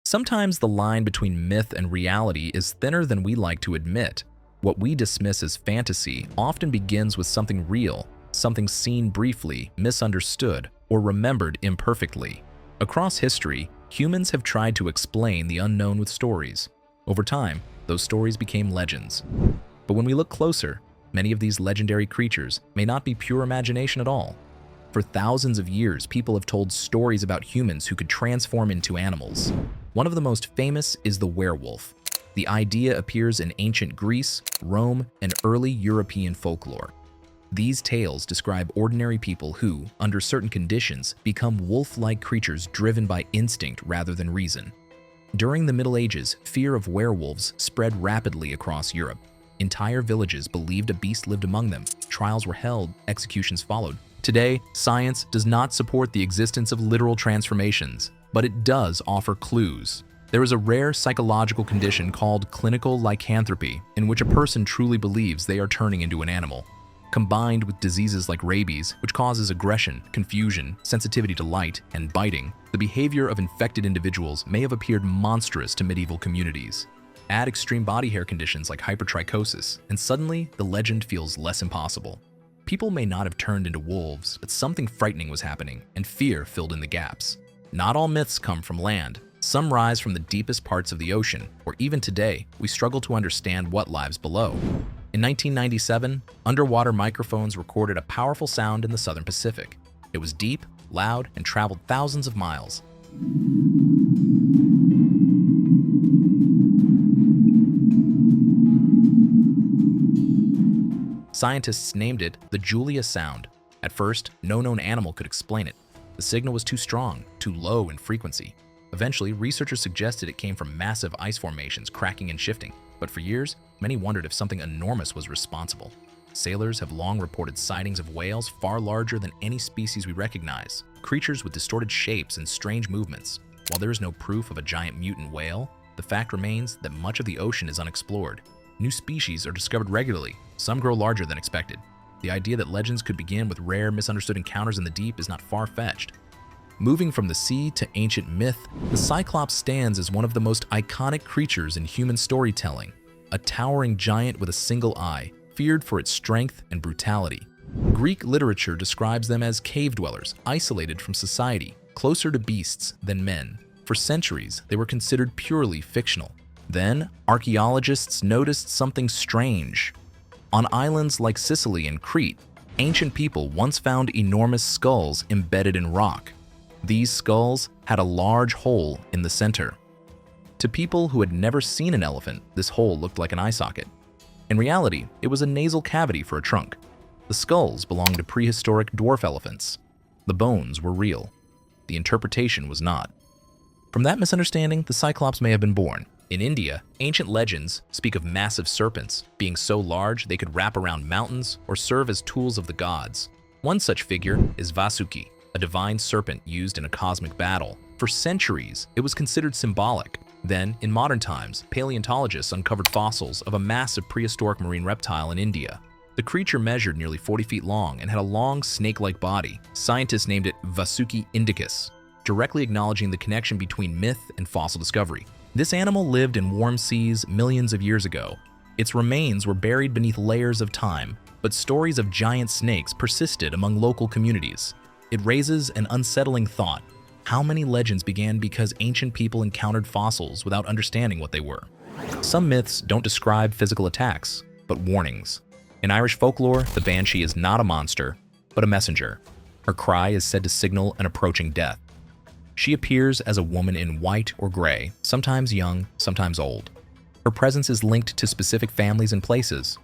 Sometimes the line between myth and reality is thinner than we like to admit. What we dismiss as fantasy often begins with something real, something seen briefly, misunderstood, or remembered imperfectly. Across history, humans have tried to explain the unknown with stories. Over time, those stories became legends. But when we look closer, many of these legendary creatures may not be pure imagination at all. For thousands of years, people have told stories about humans who could transform into animals. One of the most famous is the werewolf. The idea appears in ancient Greece, Rome, and early European folklore. These tales describe ordinary people who, under certain conditions, become wolf-like creatures driven by instinct rather than reason. During the Middle Ages, fear of werewolves spread rapidly across Europe. Entire villages believed a beast lived among them. Trials were held, executions followed. Today, science does not support the existence of literal transformations, but it does offer clues. There is a rare psychological condition called clinical lycanthropy, in which a person truly believes they are turning into an animal. Combined with diseases like rabies, which causes aggression, confusion, sensitivity to light, and biting, the behavior of infected individuals may have appeared monstrous to medieval communities. Add extreme body hair conditions like hypertrichosis, and suddenly the legend feels less impossible. People may not have turned into wolves, but something frightening was happening, and fear filled in the gaps. Not all myths come from land. Some rise from the deepest parts of the ocean, where even today, we struggle to understand what lies below. In 1997, underwater microphones recorded a powerful sound in the Southern Pacific. It was deep, loud, and traveled thousands of miles. Scientists named it the Julia Sound. At first, no known animal could explain it. The signal was too strong, too low in frequency. Eventually, researchers suggested it came from massive ice formations cracking and shifting. But for years, many wondered if something enormous was responsible. Sailors have long reported sightings of whales far larger than any species we recognize, creatures with distorted shapes and strange movements. While there is no proof of a giant mutant whale, the fact remains that much of the ocean is unexplored. New species are discovered regularly, some grow larger than expected. The idea that legends could begin with rare, misunderstood encounters in the deep is not far-fetched. Moving from the sea to ancient myth, the Cyclops stands as one of the most iconic creatures in human storytelling, a towering giant with a single eye, feared for its strength and brutality. Greek literature describes them as cave dwellers, isolated from society, closer to beasts than men. For centuries, they were considered purely fictional. Then, archaeologists noticed something strange. On islands like Sicily and Crete, ancient people once found enormous skulls embedded in rock. These skulls had a large hole in the center. To people who had never seen an elephant, this hole looked like an eye socket. In reality, it was a nasal cavity for a trunk. The skulls belonged to prehistoric dwarf elephants. The bones were real. The interpretation was not. From that misunderstanding, the Cyclops may have been born. In India, ancient legends speak of massive serpents, being so large they could wrap around mountains or serve as tools of the gods. One such figure is Vasuki, a divine serpent used in a cosmic battle. For centuries, it was considered symbolic. Then, in modern times, paleontologists uncovered fossils of a massive prehistoric marine reptile in India. The creature measured nearly 40 feet long and had a long snake-like body. Scientists named it Vasuki indicus, directly acknowledging the connection between myth and fossil discovery. This animal lived in warm seas millions of years ago. Its remains were buried beneath layers of time, but stories of giant snakes persisted among local communities. It raises an unsettling thought. How many legends began because ancient people encountered fossils without understanding what they were? Some myths don't describe physical attacks, but warnings. In Irish folklore, the banshee is not a monster, but a messenger. Her cry is said to signal an approaching death. She appears as a woman in white or gray, sometimes young, sometimes old. Her presence is linked to specific families and places.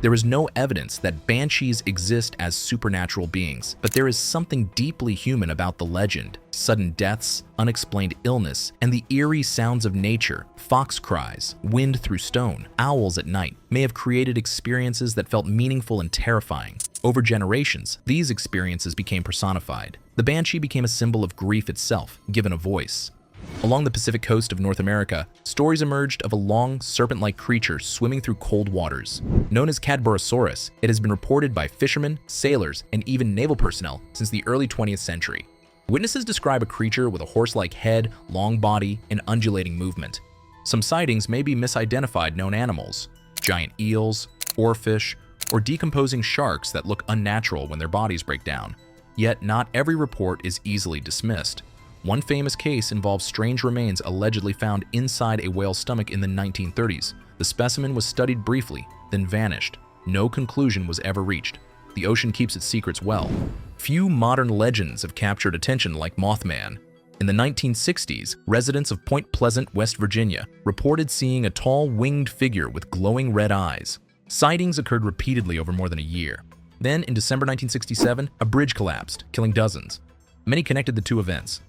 There is no evidence that banshees exist as supernatural beings, but there is something deeply human about the legend. Sudden deaths, unexplained illness, and the eerie sounds of nature, fox cries, wind through stone, owls at night, may have created experiences that felt meaningful and terrifying. Over generations, these experiences became personified. The banshee became a symbol of grief itself, given a voice. Along the Pacific coast of North America, stories emerged of a long, serpent-like creature swimming through cold waters. Known as Cadborosaurus, it has been reported by fishermen, sailors, and even naval personnel since the early 20th century. Witnesses describe a creature with a horse-like head, long body, and undulating movement. Some sightings may be misidentified known animals, giant eels, oarfish, or decomposing sharks that look unnatural when their bodies break down. Yet not every report is easily dismissed. One famous case involves strange remains allegedly found inside a whale's stomach in the 1930s. The specimen was studied briefly, then vanished. No conclusion was ever reached. The ocean keeps its secrets well. Few modern legends have captured attention like Mothman. In the 1960s, residents of Point Pleasant, West Virginia, reported seeing a tall, winged figure with glowing red eyes. Sightings occurred repeatedly over more than a year. Then, in December 1967, a bridge collapsed, killing dozens. Many connected the two events.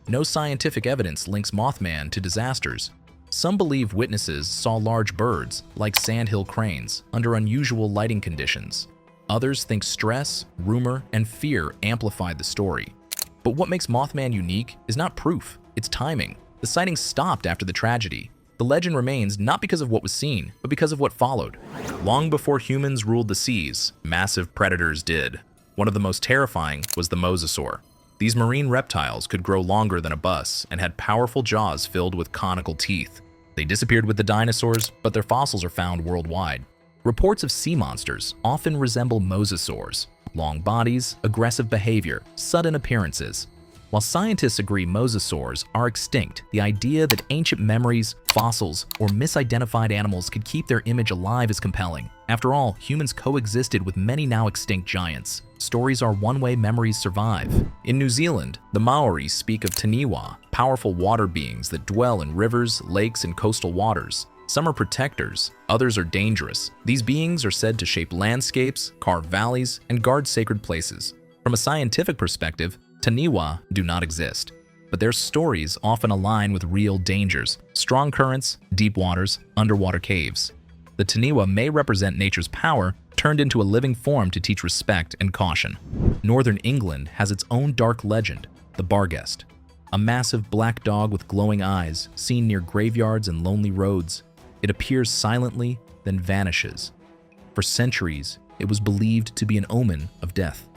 No scientific evidence links Mothman to disasters. Some believe witnesses saw large birds, like sandhill cranes, under unusual lighting conditions. Others think stress, rumor, and fear amplified the story. But what makes Mothman unique is not proof, it's timing. The sighting stopped after the tragedy. The legend remains not because of what was seen, but because of what followed. Long before humans ruled the seas, massive predators did. One of the most terrifying was the mosasaur. These marine reptiles could grow longer than a bus and had powerful jaws filled with conical teeth. They disappeared with the dinosaurs, but their fossils are found worldwide. Reports of sea monsters often resemble mosasaurs. Long bodies, aggressive behavior, sudden appearances. While scientists agree mosasaurs are extinct, the idea that ancient memories, fossils, or misidentified animals could keep their image alive is compelling. After all, humans coexisted with many now extinct giants. Stories are one way memories survive. In New Zealand, the Maori speak of Taniwha, powerful water beings that dwell in rivers, lakes, and coastal waters. Some are protectors, others are dangerous. These beings are said to shape landscapes, carve valleys, and guard sacred places. From a scientific perspective, Taniwha do not exist, but their stories often align with real dangers: strong currents, deep waters, underwater caves. The Taniwha may represent nature's power turned into a living form to teach respect and caution. Northern England has its own dark legend, the Barghest, a massive black dog with glowing eyes seen near graveyards and lonely roads. It appears silently, then vanishes. For centuries, it was believed to be an omen of death.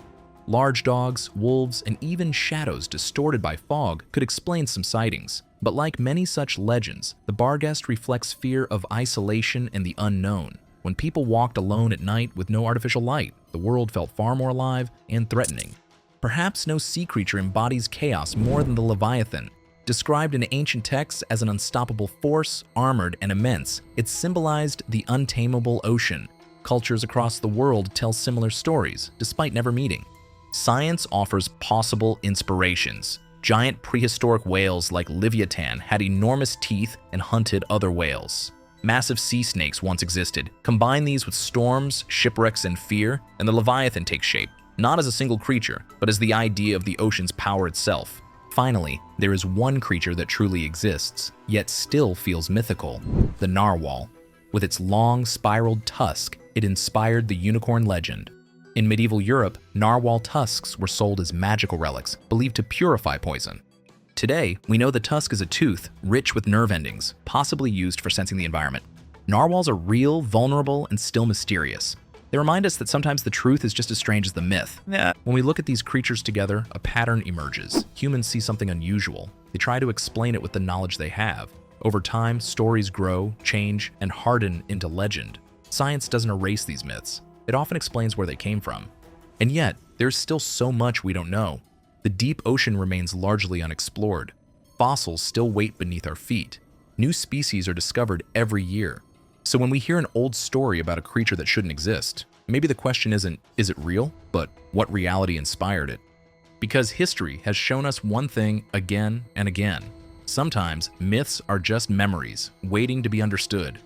Large dogs, wolves, and even shadows distorted by fog could explain some sightings. But like many such legends, the Barghest reflects fear of isolation and the unknown. When people walked alone at night with no artificial light, the world felt far more alive and threatening. Perhaps no sea creature embodies chaos more than the Leviathan. Described in ancient texts as an unstoppable force, armored and immense, it symbolized the untamable ocean. Cultures across the world tell similar stories, despite never meeting. Science offers possible inspirations. Giant prehistoric whales like Leviathan had enormous teeth and hunted other whales. Massive sea snakes once existed. Combine these with storms, shipwrecks, and fear, and the Leviathan takes shape, not as a single creature, but as the idea of the ocean's power itself. Finally, there is one creature that truly exists, yet still feels mythical: the Narwhal. With its long, spiraled tusk, it inspired the unicorn legend. In medieval Europe, narwhal tusks were sold as magical relics, believed to purify poison. Today, we know the tusk is a tooth rich with nerve endings, possibly used for sensing the environment. Narwhals are real, vulnerable, and still mysterious. They remind us that sometimes the truth is just as strange as the myth. When we look at these creatures together, a pattern emerges. Humans see something unusual. They try to explain it with the knowledge they have. Over time, stories grow, change, and harden into legend. Science doesn't erase these myths. It often explains where they came from. And yet, there's still so much we don't know. The deep ocean remains largely unexplored. Fossils still wait beneath our feet. New species are discovered every year. So when we hear an old story about a creature that shouldn't exist, maybe the question isn't, is it real, but what reality inspired it? Because history has shown us one thing again and again. Sometimes myths are just memories waiting to be understood.